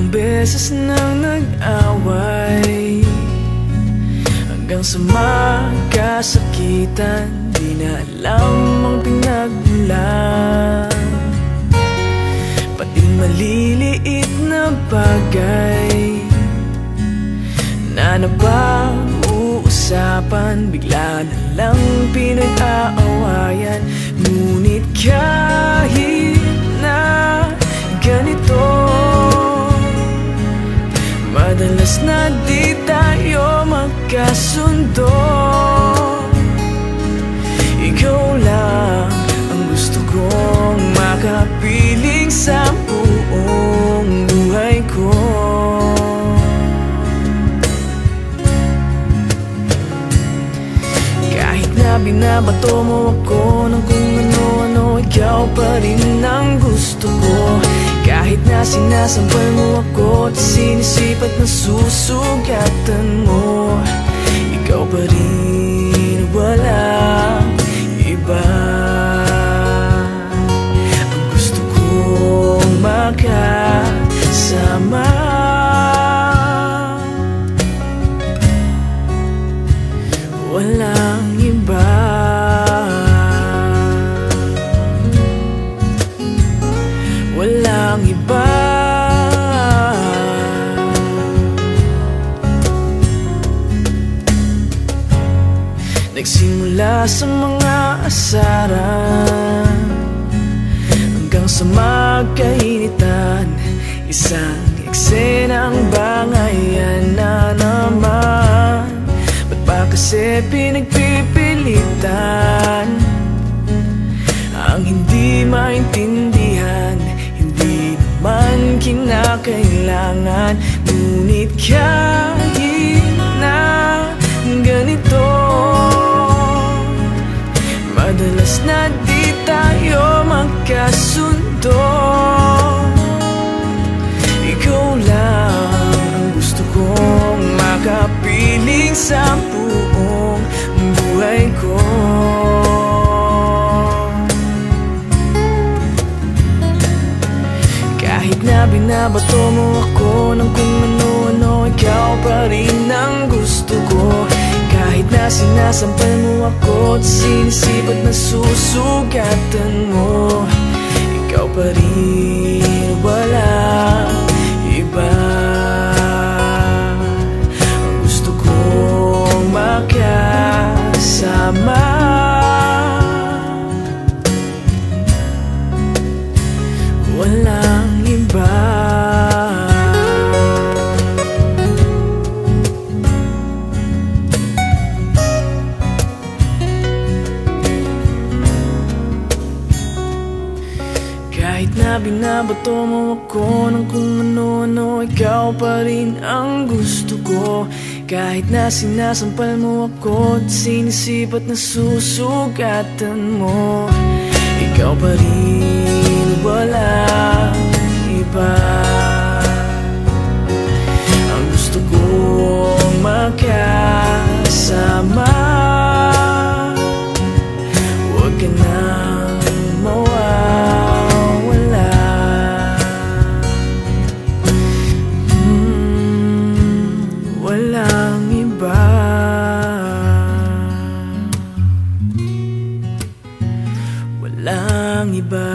Ilang beses nang nag-away, hanggang sa magkasakitan. Di na alam ang pinagmulan, pati maliliit na bagay na napag-uusapan, bigla na lang pinag-aawayan. Ngunit kahit na ganito, madalas na di tayo magkasundo. Ikaw lang ang gusto kong makapiling sa buong buhay ko. Kahit na binabato mo ako ng kung ano-ano, ikaw pa rin ang gusto ko. Kahit na sinasampal mo ako at sinisipat na susugatan mo, ikaw pa rin, walang iba. Ang gusto kong makasama, walang iba. Walang iba. Nagsimula sa mga asaran hanggang sa magkainitan, isang eksenang bangayan na naman. Ba't ba kasi pinagpipilitan ang hindi maintindihan? Hindi naman kinakailangan. Ngunit kahit na ganito, madalas na di tayo magkasundo. Ikaw lang ang gusto kong makapiling sa buong buhay ko. Kahit na binabato mo ako ng kung ano-ano, ikaw pa rin ang gusto ko. Kahit na sinasampal mo ako at sinisipat na susugatan mo, ikaw pa rin, walang iba. Ang gusto kong makasama, walang iba. Kahit na binabato mo ako ng kung ano-ano, ikaw pa rin ang gusto ko. Kahit na sinasampal mo ako at sinisipat na susugatan mo, ikaw pa rin, walang iba. Ang gusto kong makasama, huwag ka nang mawawala. Walang iba. Walang iba.